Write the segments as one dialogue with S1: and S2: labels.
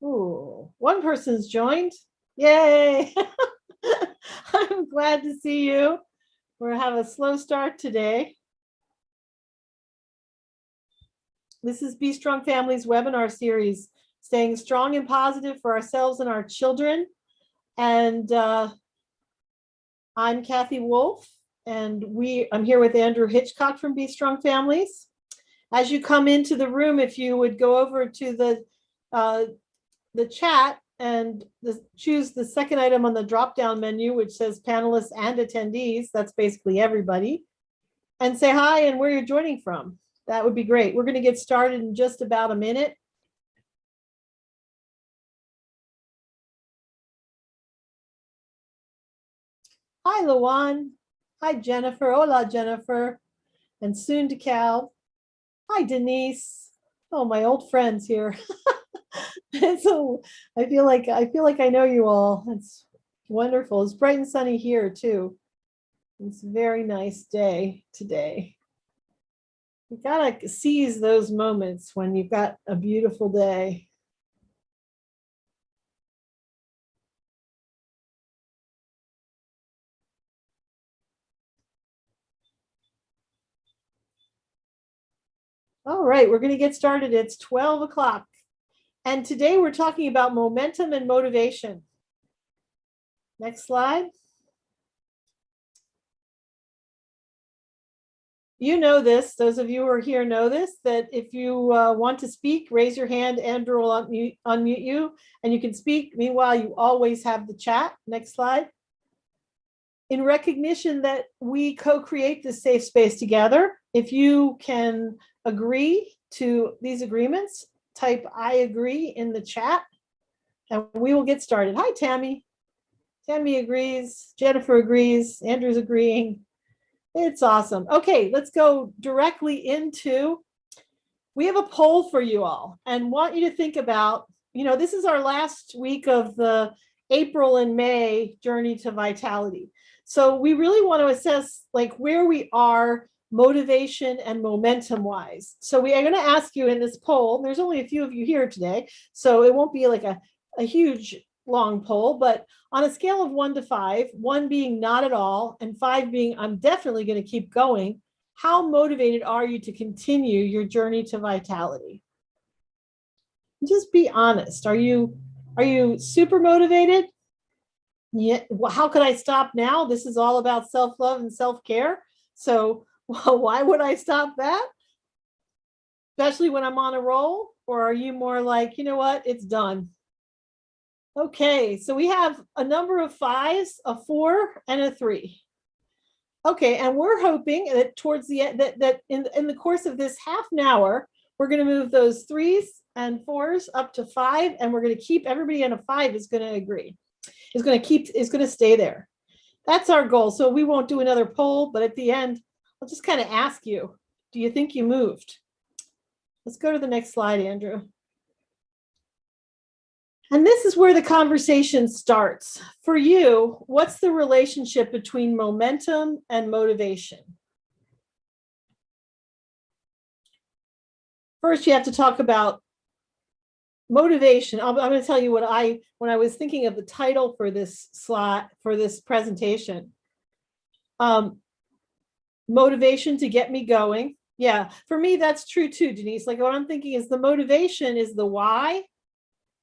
S1: Ooh, one person's joined. Yay. I'm glad to see you. We're have a slow start today. This is Be Strong Families webinar series, staying strong and positive for ourselves and our children. And I'm Katthe Wolf, and I'm here with Andrew Hitchcock from Be Strong Families. As you come into the room, if you would go over to the chat and choose the second item on the drop-down menu, which says panelists and attendees, that's basically everybody, and say hi and where you're joining from. That would be great. We're going to get started in just about a minute. Hi, Luan. Hi, Jennifer. Hola, Jennifer. And soon to Cal. Hi, Denise. Oh, my old friends here. So I feel like I know you all. It's wonderful. It's bright and sunny here too. It's a very nice day today. You gotta seize those moments when you've got a beautiful day. All right, we're going to get started. It's 12 o'clock. And today we're talking about momentum and motivation. Next slide. You know this, those of you who are here know this, that if you want to speak, raise your hand, Andrew will unmute you, and you can speak. Meanwhile, you always have the chat. Next slide. In recognition that we co-create this safe space together, if you can agree to these agreements, type I agree in the chat, and we will get started. Hi, Tammy. Tammy agrees. Jennifer agrees. Andrew's agreeing. It's awesome. Okay, let's go directly into, we have a poll for you all and want you to think about, this is our last week of the April and May journey to vitality. So we really want to assess like where we are motivation and momentum wise. So we are going to ask you in this poll, there's only a few of you here today, so it won't be like a huge long poll, but on a scale of 1 to 5, 1 being not at all, and 5 being I'm definitely going to keep going, how motivated are you to continue your journey to vitality? Just be honest. Are you super motivated? Yeah. Well, how could I stop now? This is all about self-love and self-care. So why would I stop that? Especially when I'm on a roll? Or are you more like, you know what, it's done? Okay, so we have a number of 5s, a 4, and a 3. Okay, and we're hoping that towards the end, that in the course of this half an hour, we're going to move those 3s and 4s up to 5, and we're going to keep everybody in a 5 is going to agree. Is going to stay there. That's our goal. So we won't do another poll, but at the end, I'll just kind of ask you, do you think you moved? Let's go to the next slide, Andrew. And this is where the conversation starts. For you, what's the relationship between momentum and motivation? First, you have to talk about motivation. I'm going to tell you when I was thinking of the title for this slide, for this presentation. Motivation to get me going. Yeah, for me, that's true too, Denise. Like what I'm thinking is the motivation is the why.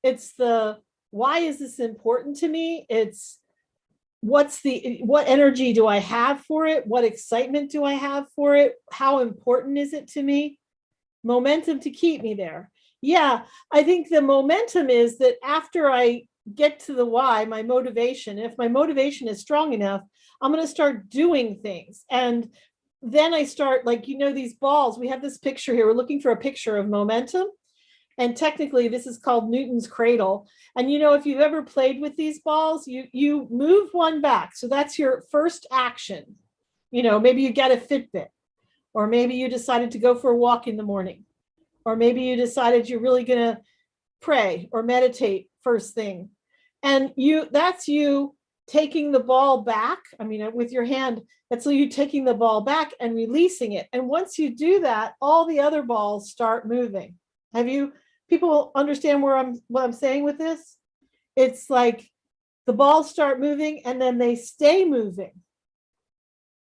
S1: It's the why is this important to me? It's what energy do I have for it? What excitement do I have for it? How important is it to me? Momentum to keep me there. Yeah, I think the momentum is that after I get to the why, my motivation, if my motivation is strong enough, I'm going to start doing things. And then I start, like, these balls, we have this picture here. We're looking for a picture of momentum. And technically, this is called Newton's Cradle. And if you've ever played with these balls, you move one back. So that's your first action. Maybe you get a Fitbit, or maybe you decided to go for a walk in the morning, or maybe you decided you're really going to pray or meditate first thing. And that's you taking the ball back. I mean, with your hand, that's you taking the ball back and releasing it. And once you do that, all the other balls start moving. Have you people understand what I'm saying with this? It's like the balls start moving and then they stay moving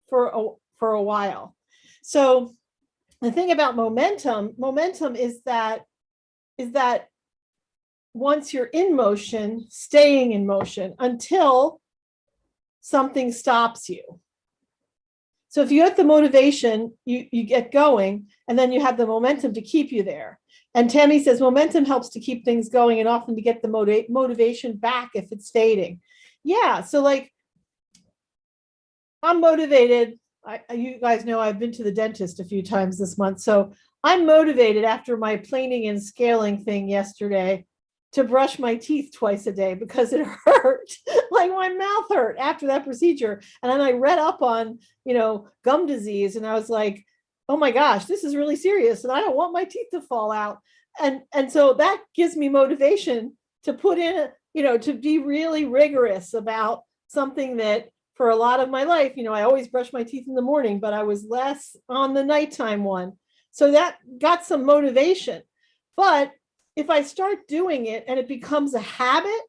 S1: for a while. So the thing about momentum is that once you're in motion, staying in motion until something stops you. So if you have the motivation, you get going, and then you have the momentum to keep you there. And Tammy says momentum helps to keep things going and often to get the motivation back if it's fading. Yeah, so like I'm motivated. You guys know I've been to the dentist a few times this month. So I'm motivated after my planing and scaling thing yesterday to brush my teeth twice a day because it hurt. Like my mouth hurt after that procedure. And then I read up on, gum disease, and I was like, oh my gosh, this is really serious. And I don't want my teeth to fall out. And so that gives me motivation to put in, to be really rigorous about something that for a lot of my life, I always brush my teeth in the morning, but I was less on the nighttime one. So that got some motivation. But if I start doing it and it becomes a habit,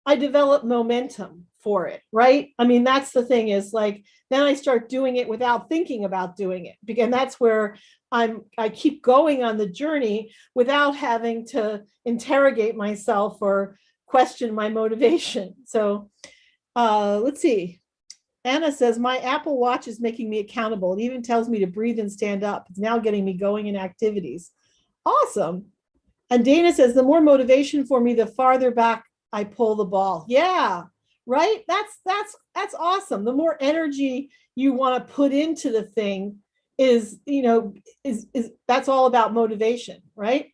S1: I develop momentum for it, right? I mean, that's the thing is like, then I start doing it without thinking about doing it. And that's where I keep going on the journey without having to interrogate myself or question my motivation. So let's see. Anna says, my Apple Watch is making me accountable. It even tells me to breathe and stand up. It's now getting me going in activities. Awesome. And Dana says, the more motivation for me, the farther back I pull the ball. Yeah, right? That's awesome. The more energy you want to put into the thing is that's all about motivation, right?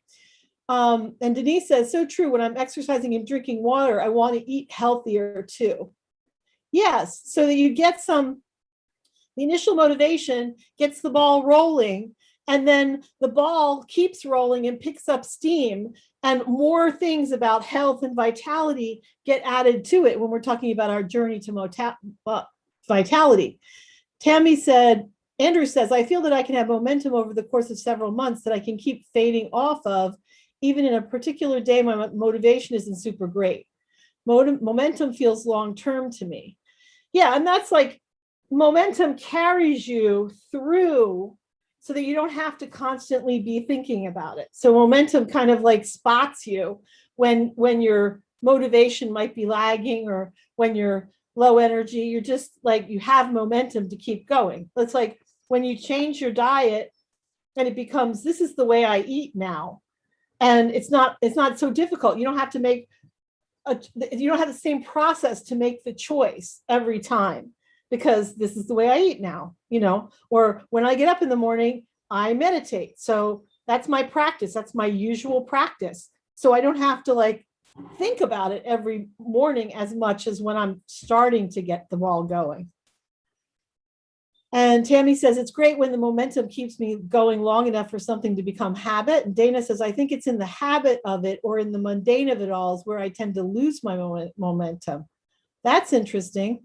S1: And Denise says, so true. When I'm exercising and drinking water, I want to eat healthier too. Yes, so that you get the initial motivation gets the ball rolling, and then the ball keeps rolling and picks up steam, and more things about health and vitality get added to it when we're talking about our journey to vitality. Tammy said, Andrew says, I feel that I can have momentum over the course of several months that I can keep fading off of. Even in a particular day, my motivation isn't super great. Momentum feels long-term to me. Yeah, and that's like momentum carries you through so that you don't have to constantly be thinking about it. So momentum kind of like spots you when your motivation might be lagging or when you're low energy. You're just like, you have momentum to keep going. It's like when you change your diet and it becomes, this is the way I eat now. And it's not so difficult. You don't have to make you don't have the same process to make the choice every time because this is the way I eat now, or when I get up in the morning, I meditate. So that's my practice. That's my usual practice. So I don't have to like think about it every morning as much as when I'm starting to get the ball going. And Tammy says, it's great when the momentum keeps me going long enough for something to become habit. And Dana says, I think it's in the habit of it or in the mundane of it all is where I tend to lose my momentum. That's interesting.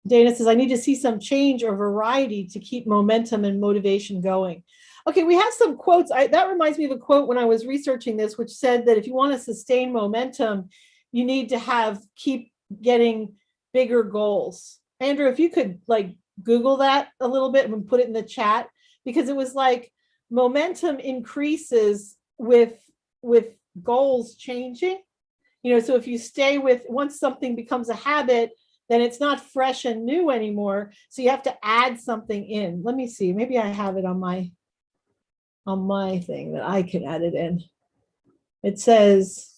S1: Dana says, I need to see some change or variety to keep momentum and motivation going. Okay, we have some quotes. That reminds me of a quote when I was researching this, which said that if you want to sustain momentum, you need to keep getting bigger goals. Andrew, if you could like Google that a little bit and put it in the chat, because it was like momentum increases with goals changing. So if you stay with, once something becomes a habit, then it's not fresh and new anymore. So you have to add something in. Let me see, maybe I have it on my thing that I can add it in. It says,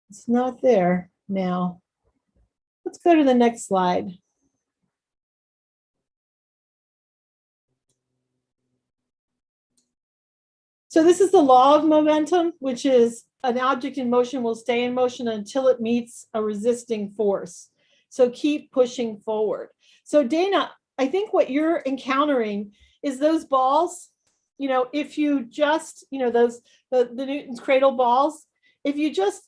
S1: it's not there now. Let's go to the next slide. So this is the law of momentum, which is an object in motion will stay in motion until it meets a resisting force. So keep pushing forward. So Dana, I think what you're encountering is those balls, if you just, those, the Newton's cradle balls, if you just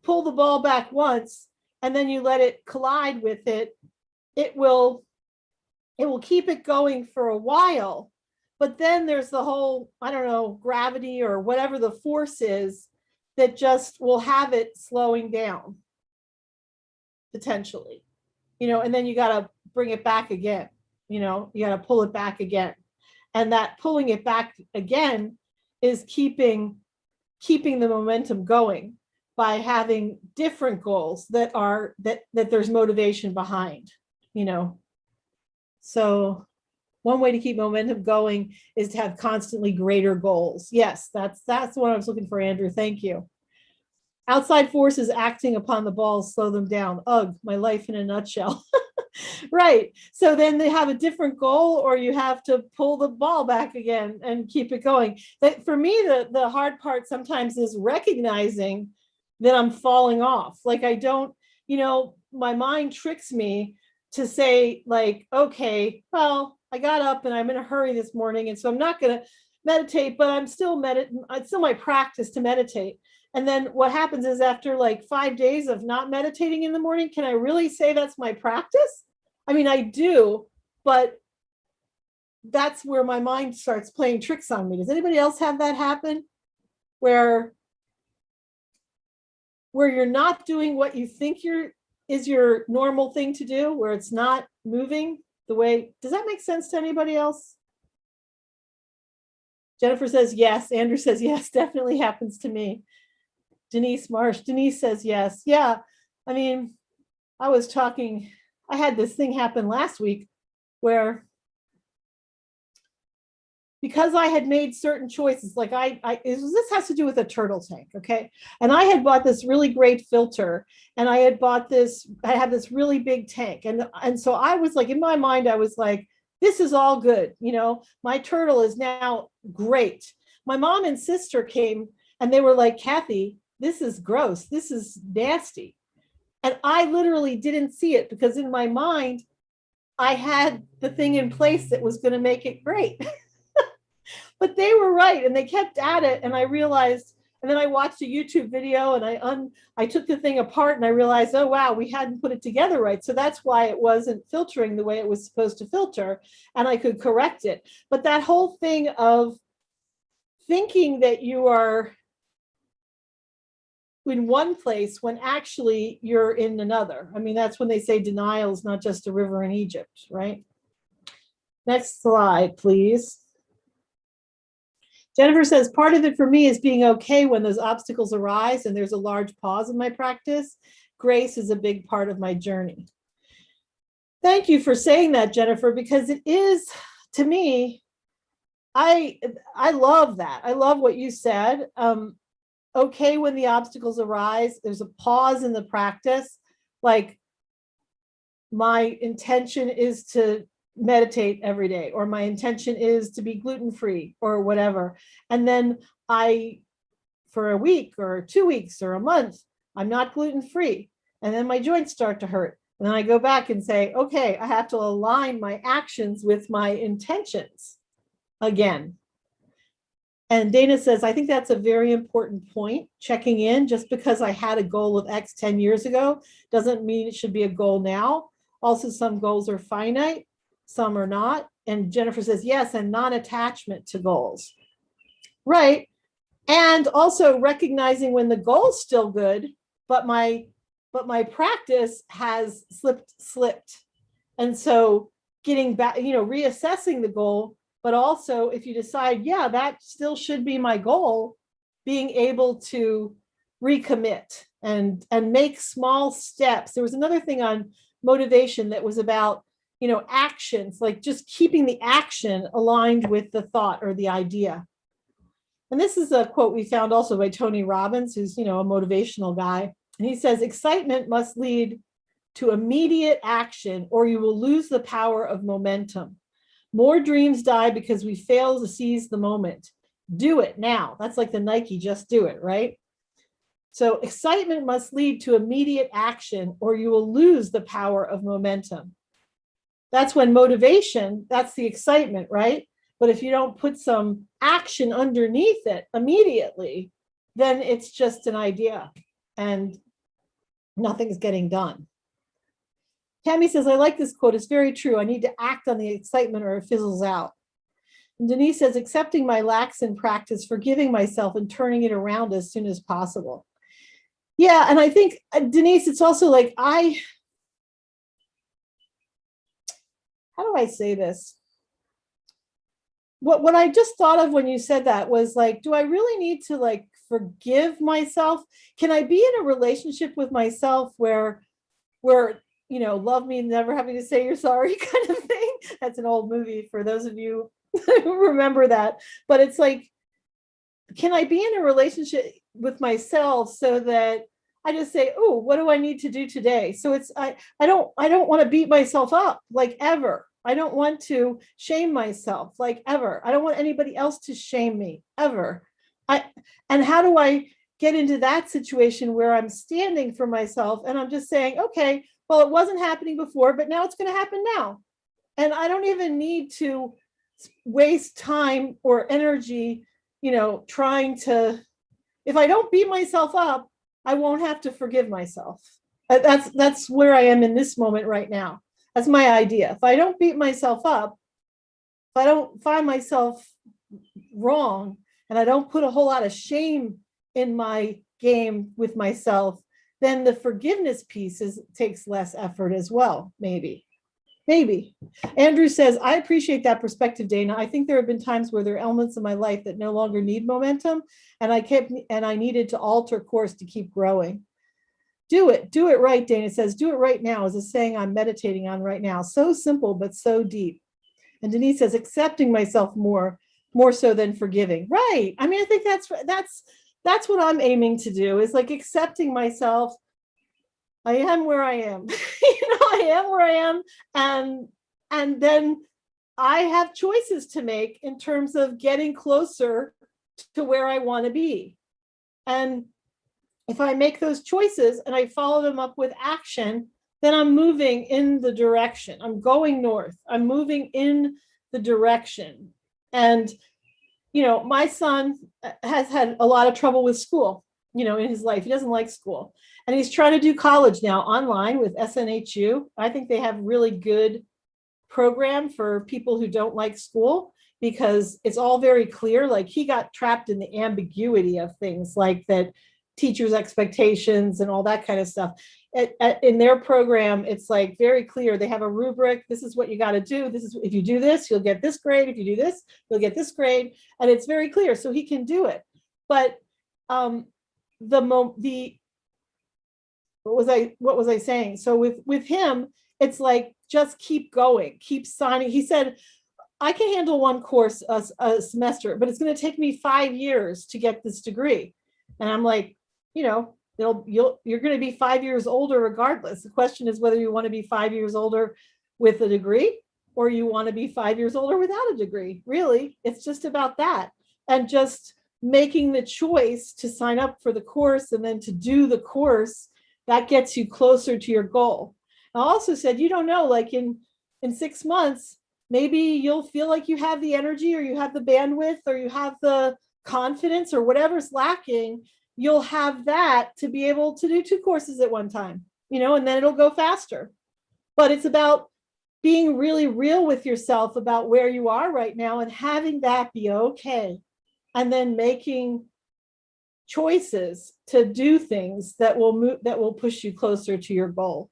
S1: pull the ball back once, and then you let it collide with it, it will keep it going for a while. But then there's the whole, I don't know, gravity or whatever the force is that just will have it slowing down potentially, and then you got to bring it back again, you got to pull it back again. And that pulling it back again is keeping the momentum going by having different goals that there's motivation behind, So one way to keep momentum going is to have constantly greater goals. Yes, that's what I was looking for, Andrew. Thank you. Outside forces acting upon the balls slow them down. Ugh, my life in a nutshell. Right. So then they have a different goal, or you have to pull the ball back again and keep it going. That for me, the hard part sometimes is recognizing that I'm falling off. Like I don't, my mind tricks me to say like, okay, well, I got up and I'm in a hurry this morning, and so I'm not going to meditate, but I'm still it's still my practice to meditate. And then what happens is after like 5 days of not meditating in the morning, can I really say that's my practice? I mean, I do, but that's where my mind starts playing tricks on me. Does anybody else have that happen? Where you're not doing what you think is your normal thing to do, where it's not moving the way, does that make sense to anybody else? Jennifer says yes. Andrew says yes, definitely happens to me. Denise says yes. Yeah, I mean, I had this thing happen last week where, because I had made certain choices, like this has to do with a turtle tank, okay? And I had bought this really great filter, and I had this really big tank. And so I was like, in my mind, I was like, this is all good. My turtle is now great. My mom and sister came and they were like, Katthe, this is gross. This is nasty. And I literally didn't see it because in my mind, I had the thing in place that was going to make it great. But they were right. And they kept at it. And I realized, and then I watched a YouTube video and I took the thing apart and I realized, oh, wow, we hadn't put it together right. So that's why it wasn't filtering the way it was supposed to filter, and I could correct it. But that whole thing of thinking that you are in one place when actually you're in another. I mean, that's when they say denial is not just a river in Egypt, right? Next slide, please. Jennifer says, part of it for me is being okay when those obstacles arise and there's a large pause in my practice. Grace is a big part of my journey. Thank you for saying that, Jennifer, because it is, to me, I love that. I love what you said. Okay when the obstacles arise, there's a pause in the practice. Like, my intention is to meditate every day, or my intention is to be gluten-free or whatever. And then for a week or 2 weeks or a month, I'm not gluten-free. And then my joints start to hurt. And then I go back and say, okay, I have to align my actions with my intentions again. And Dana says, I think that's a very important point, checking in. Just because I had a goal of X 10 years ago doesn't mean it should be a goal now. Also, some goals are finite, some are not. And Jennifer says, yes, and non-attachment to goals. Right. And also recognizing when the goal's still good, but my practice has slipped. And so getting back, reassessing the goal. But also, if you decide, yeah, that still should be my goal, being able to recommit and make small steps. There was another thing on motivation that was about, actions, like just keeping the action aligned with the thought or the idea. And this is a quote we found also by Tony Robbins, who's, a motivational guy. And he says, excitement must lead to immediate action, or you will lose the power of momentum. More dreams die because we fail to seize the moment. Do it now. That's like the Nike, just do it, right? So excitement must lead to immediate action, or you will lose the power of momentum. That's when motivation, that's the excitement, right? But if you don't put some action underneath it immediately, then it's just an idea. And nothing's getting done. Tammy says, I like this quote. It's very true. I need to act on the excitement or it fizzles out. And Denise says, accepting my lacks in practice, forgiving myself and turning it around as soon as possible. Yeah, and I think, Denise, it's also like, how do I say this? What I just thought of when you said that was like, do I really need to like forgive myself? Can I be in a relationship with myself where, love me, never having to say you're sorry kind of thing? That's an old movie for those of you who remember that. But it's like, can I be in a relationship with myself so that I just say, oh, what do I need to do today? So it's, I don't want to beat myself up like ever. I don't want to shame myself like ever. I don't want anybody else to shame me ever. And how do I get into that situation where I'm standing for myself and I'm just saying, okay, well, it wasn't happening before, but now it's going to happen now. And I don't even need to waste time or energy, trying to, if I don't beat myself up, I won't have to forgive myself. That's where I am in this moment right now. That's my idea. If I don't beat myself up, if I don't find myself wrong, and I don't put a whole lot of shame in my game with myself, then the forgiveness piece takes less effort as well, maybe. Andrew says, I appreciate that perspective, Dana. I think there have been times where there are elements of my life that no longer need momentum, and I needed to alter course to keep growing. Do it right, Dana says. Do it right now is a saying I'm meditating on right now. So simple, but so deep. And Denise says, accepting myself more so than forgiving. Right. I mean, I think that's what I'm aiming to do, is like accepting myself. I am where I am. I am where I am. And then I have choices to make in terms of getting closer to where I want to be. And if I make those choices and I follow them up with action, then I'm moving in the direction. I'm going north. I'm moving in the direction. And, my son has had a lot of trouble with school, in his life. He doesn't like school. And he's trying to do college now online with SNHU. I think they have really good program for people who don't like school, because it's all very clear. Like, he got trapped in the ambiguity of things like that, teachers' expectations and all that kind of stuff. In their program, it's like very clear. They have a rubric. This is what you got to do. This is, if you do this, you'll get this grade. If you do this, you'll get this grade. And it's very clear, so he can do it. But what was I saying? So with him, it's like, just keep going, keep signing. He said, I can handle one course a semester, but it's going to take me 5 years to get this degree. And I'm like, you're going to be 5 years older regardless. The question is whether you want to be 5 years older with a degree, or you want to be 5 years older without a degree. Really, it's just about that. And just making the choice to sign up for the course and then to do the course, that gets you closer to your goal. I also said, you don't know, like in 6 months, maybe you'll feel like you have the energy, or you have the bandwidth, or you have the confidence, or whatever's lacking. You'll have that to be able to do 2 courses at one time, and then it'll go faster. But it's about being really real with yourself about where you are right now and having that be okay. And then making choices to do things that will push you closer to your goal.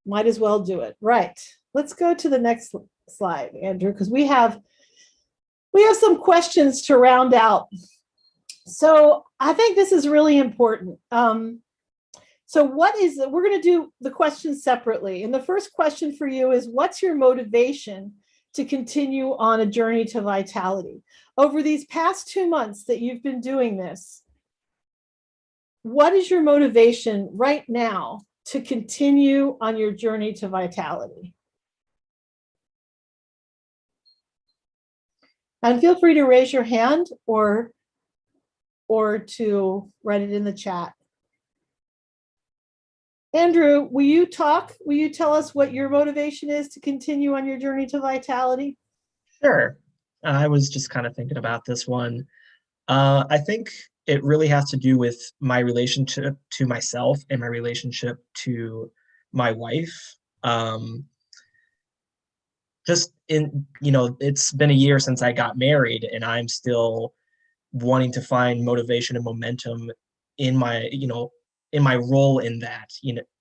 S1: Might as well do it. Right. Let's go to the next slide, Andrew, because we have some questions to round out. So I think this is really important. So we're going to do the questions separately. And the first question for you is, what's your motivation to continue on a journey to vitality? Over these past 2 months that you've been doing this, what is your motivation right now to continue on your journey to vitality? And feel free to raise your hand or to write it in the chat. Andrew, will you talk? Will you tell us what your motivation is to continue on your journey to vitality?
S2: Sure. I was just kind of thinking about this one. I think it really has to do with my relationship to myself and my relationship to my wife. Just in, it's been a year since I got married, and I'm still wanting to find motivation and momentum in my, in my role in that,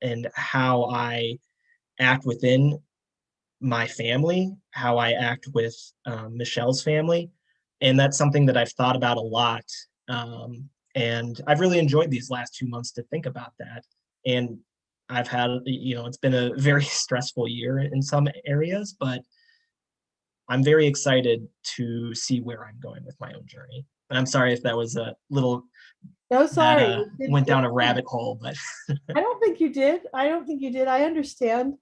S2: and how I act within my family, how I act with Michelle's family. And that's something that I've thought about a lot. And I've really enjoyed these last 2 months to think about that. And I've had, it's been a very stressful year in some areas, but I'm very excited to see where I'm going with my own journey. And I'm sorry if that was a little,
S1: No,
S2: that
S1: sorry.
S2: went down a rabbit hole, but
S1: I don't think you did. I don't think you did. I understand.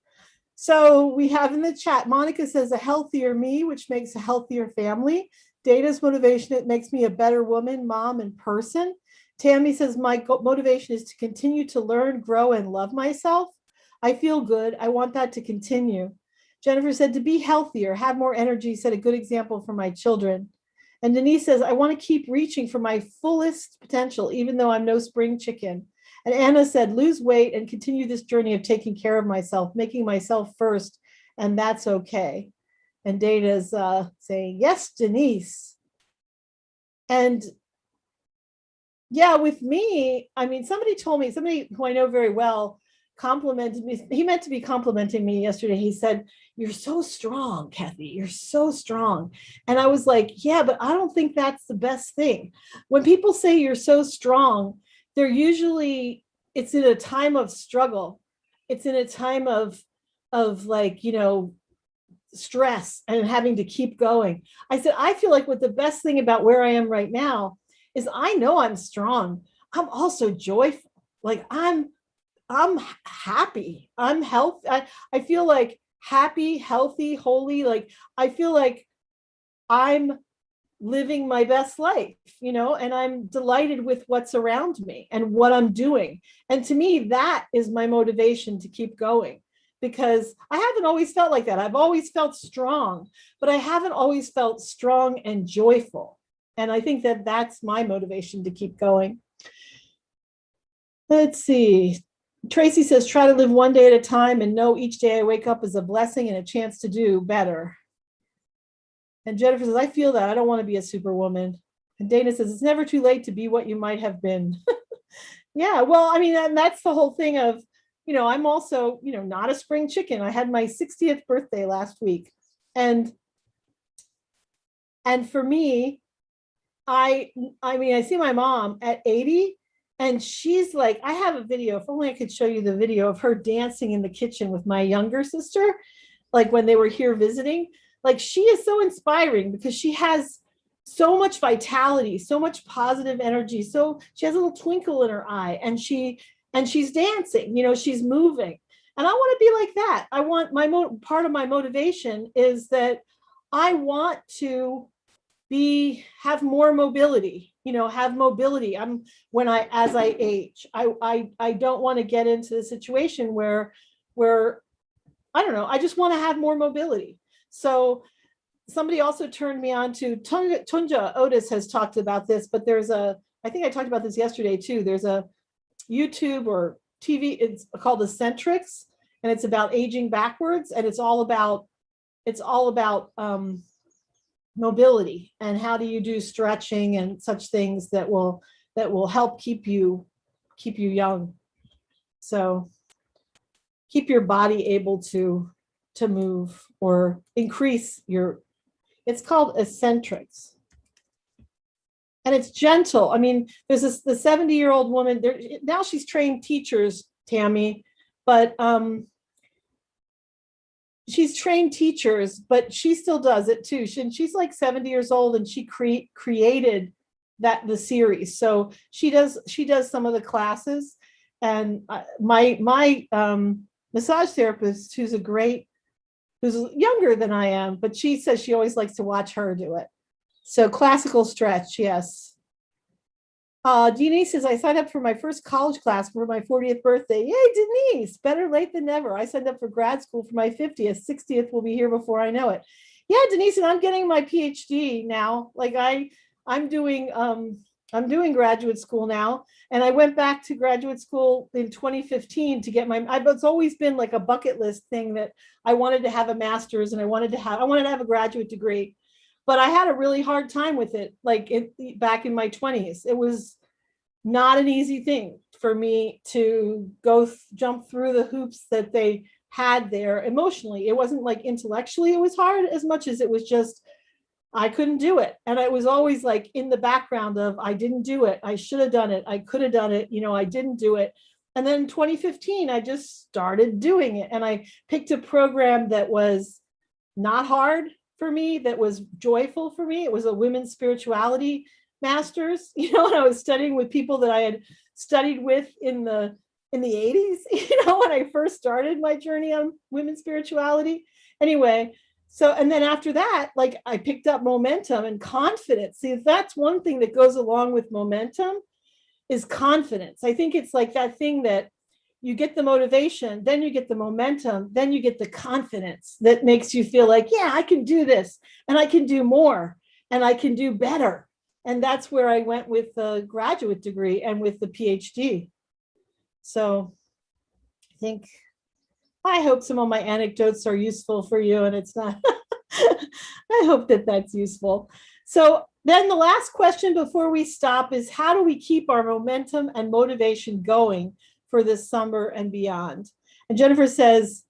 S1: So we have in the chat, Monica says a healthier me, which makes a healthier family. Data's motivation, it makes me a better woman, mom, and person. Tammy says my motivation is to continue to learn, grow, and love myself. I feel good. I want that to continue. Jennifer said to be healthier, have more energy, set a good example for my children. And Denise says, I want to keep reaching for my fullest potential, even though I'm no spring chicken. And Anna said, lose weight and continue this journey of taking care of myself, making myself first, and that's okay. And Data's saying, yes, Denise. And yeah, with me, I mean, somebody told me, somebody who I know very well complimented me. He meant to be complimenting me yesterday. He said, you're so strong, Katthe. You're so strong. And I was like, yeah, but I don't think that's the best thing. When people say you're so strong, they're usually, it's in a time of struggle. It's in a time of like, stress and having to keep going. I said, I feel like what the best thing about where I am right now is I know I'm strong. I'm also joyful. Like I'm happy. I'm healthy. I feel like happy, healthy, holy. Like I feel like I'm living my best life, and I'm delighted with what's around me and what I'm doing. And to me, that is my motivation to keep going, because I haven't always felt like that. I've always felt strong, but I haven't always felt strong and joyful. And I think that that's my motivation to keep going. Let's see. Tracy says, try to live one day at a time and know each day I wake up is a blessing and a chance to do better. And Jennifer says, I feel that. I don't want to be a superwoman. And Dana says, it's never too late to be what you might have been. Yeah, well, I mean, and that's the whole thing of, I'm also, not a spring chicken. I had my 60th birthday last week. And for me, I mean, I see my mom at 80, and she's like, I have a video, if only I could show you the video of her dancing in the kitchen with my younger sister, like when they were here visiting. Like she is so inspiring because she has so much vitality, so much positive energy. So she has a little twinkle in her eye, and she's dancing, she's moving. And I want to be like that. I want part of my motivation is that I want to have more mobility, have mobility. As I age, I don't want to get into the situation where I don't know, I just want to have more mobility. So somebody also turned me on to Tunja Otis has talked about this, but I think I talked about this yesterday too. There's a YouTube or TV, it's called Eccentrics, and it's about aging backwards, and it's all about mobility and how do you do stretching and such things that will help keep you young. So keep your body able to move or increase it's called Eccentrics. And it's gentle. I mean, there's the 70-year-old woman there now. She's trained teachers, Tammy, but she's trained teachers, but she still does it too. She's like 70 years old, and she created the series. So she does some of the classes. And my massage therapist, who's younger than I am, but she says she always likes to watch her do it. So classical stretch, yes. Denise says, I signed up for my first college class for my 40th birthday. Yay, Denise, better late than never. I signed up for grad school for my 50th. 60th will be here before I know it. Yeah, Denise, and I'm getting my PhD now. Like I'm doing I'm doing graduate school now. And I went back to graduate school in 2015 to get it's always been like a bucket list thing that I wanted to have a master's and I wanted to have a graduate degree. But I had a really hard time with it, like back in my 20s. It was not an easy thing for me to jump through the hoops that they had there emotionally. It wasn't like intellectually it was hard as much as it was just I couldn't do it. And I was always like in the background of I didn't do it. I should have done it. I could have done it. I didn't do it. And then 2015, I just started doing it. And I picked a program that was not hard for me, that was joyful for me. It was a women's spirituality master's, and I was studying with people that I had studied with in the 80s, when I first started my journey on women's spirituality. Anyway, so, and then after that, like I picked up momentum and confidence. See, if that's one thing that goes along with momentum is confidence. I think it's like that thing that you get the motivation, then you get the momentum, then you get the confidence that makes you feel like, yeah, I can do this and I can do more and I can do better. And that's where I went with the graduate degree and with the PhD. So I hope some of my anecdotes are useful for you, and it's not. I hope that that's useful. So then the last question before we stop is, how do we keep our momentum and motivation going for this summer and beyond? And Jennifer says,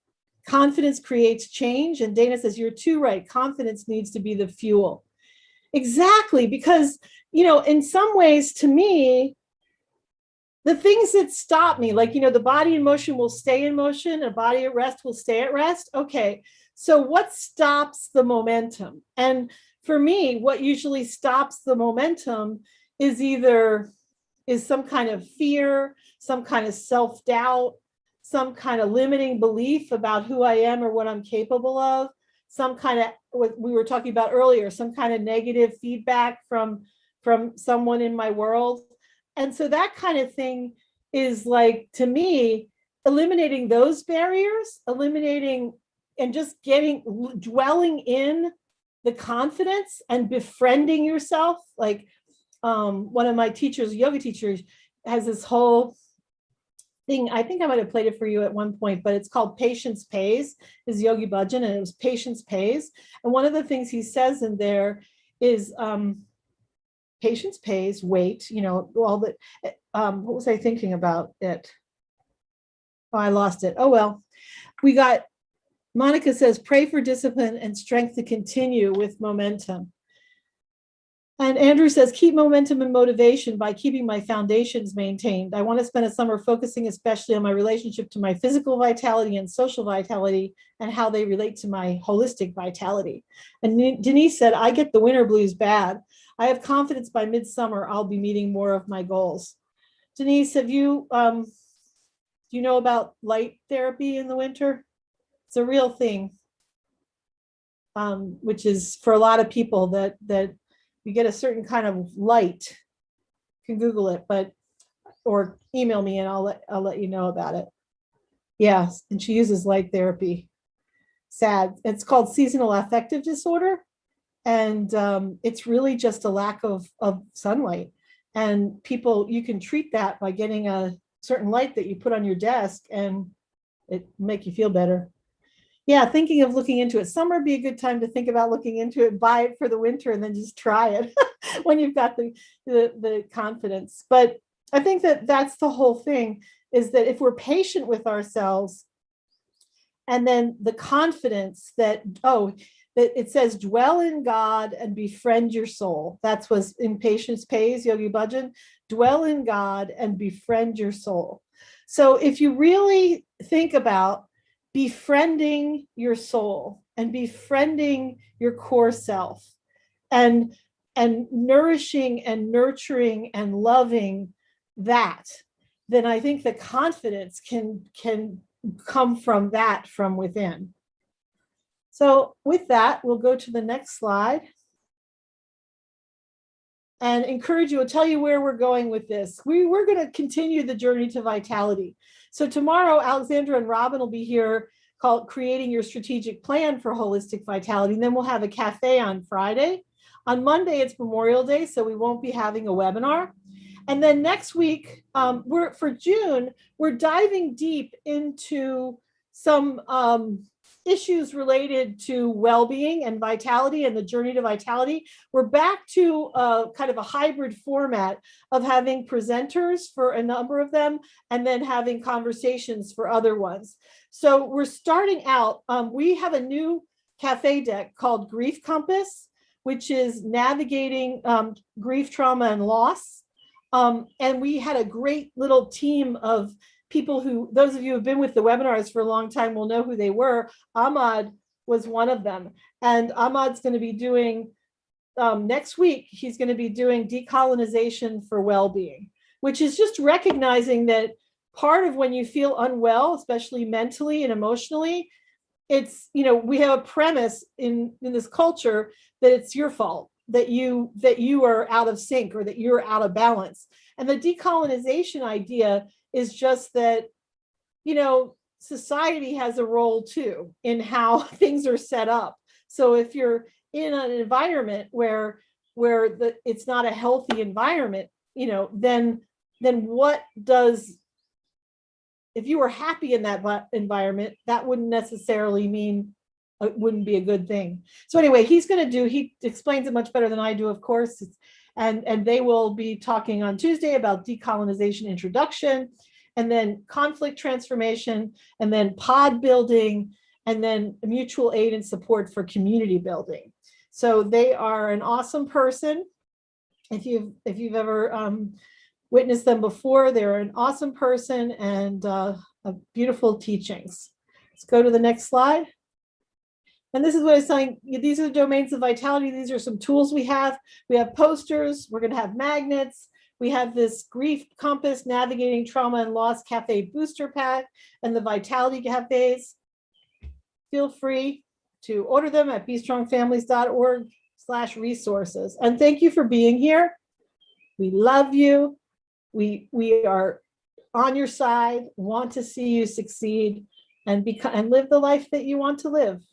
S1: confidence creates change. And Dana says, you're too right. Confidence needs to be the fuel. Exactly, because, in some ways, to me, the things that stop me, like, the body in motion will stay in motion, a body at rest will stay at rest. Okay, so what stops the momentum? And for me, what usually stops the momentum is some kind of fear, some kind of self-doubt, some kind of limiting belief about who I am or what I'm capable of, some kind of, what we were talking about earlier, some kind of negative feedback from someone in my world. And so that kind of thing is, like, to me, eliminating those barriers, and just dwelling in the confidence and befriending yourself. Like, one of my teachers, yoga teachers, has this whole thing. I think I might have played it for you at one point, but it's called Patience Pays, is Yogi Bhajan, and it was Patience Pays. And one of the things he says in there is, patience pays, wait, all that. What was I thinking about it? Oh, I lost it. Oh, well, Monica says, pray for discipline and strength to continue with momentum. And Andrew says, keep momentum and motivation by keeping my foundations maintained. I want to spend a summer focusing especially on my relationship to my physical vitality and social vitality and how they relate to my holistic vitality. And Denise said, I get the winter blues bad. I have confidence by midsummer I'll be meeting more of my goals. Denise, do you know about light therapy in the winter? It's a real thing, which is for a lot of people that you get a certain kind of light. You can Google it, or email me and I'll let you know about it. Yes, and she uses light therapy. Sad. It's called seasonal affective disorder. And it's really just a lack of sunlight. And you can treat that by getting a certain light that you put on your desk, and it make you feel better. Yeah, thinking of looking into it. Summer would be a good time to think about looking into it, buy it for the winter, and then just try it when you've got the confidence. But I think that's the whole thing, is that if we're patient with ourselves, and then the confidence that it says, dwell in God and befriend your soul. That's what's in Patience Pays, Yogi Bhajan. Dwell in God and befriend your soul. So if you really think about befriending your soul and befriending your core self, and nourishing and nurturing and loving that, then I think the confidence can come from that, from within. So with that, we'll go to the next slide and encourage you. I'll tell you where we're going with this. We're going to continue the journey to vitality. So tomorrow, Alexandra and Robin will be here, called Creating Your Strategic Plan for Holistic Vitality. And then we'll have a cafe on Friday. On Monday, it's Memorial Day, so we won't be having a webinar. And then next week, for June, we're diving deep into some issues related to well-being and vitality and the journey to vitality. We're back to kind of a hybrid format of having presenters for a number of them and then having conversations for other ones. So we're starting out, we have a new Katthe deck called Grief Compass, which is navigating grief, trauma, and loss. And we had a great little team of people who, those of you who have been with the webinars for a long time will know who they were. Ahmad was one of them. And Ahmad's going to be doing, next week, he's going to be doing decolonization for well-being, which is just recognizing that part of when you feel unwell, especially mentally and emotionally, it's, you know, we have a premise in this culture that it's your fault, that you are out of sync or that you're out of balance. And the decolonization idea is just that, you know, society has a role too in how things are set up. So if you're in an environment where it's not a healthy environment, you know, then what does, if you were happy in that environment, that wouldn't necessarily mean it wouldn't be a good thing. So anyway, he explains it much better than I do, of course. And they will be talking on Tuesday about decolonization introduction, and then conflict transformation, and then pod building, and then mutual aid and support for community building. So they are an awesome person. If you've ever witnessed them before, they're an awesome person and beautiful teachings. Let's go to the next slide. And this is what I was saying. These are the domains of vitality. These are some tools we have. We have posters. We're going to have magnets. We have this Grief Compass, Navigating Trauma and Loss Katthe Booster Pack, and the Vitality Cafes. Feel free to order them at bestrongfamilies.org/resources. And thank you for being here. We love you. We are on your side, want to see you succeed and live the life that you want to live.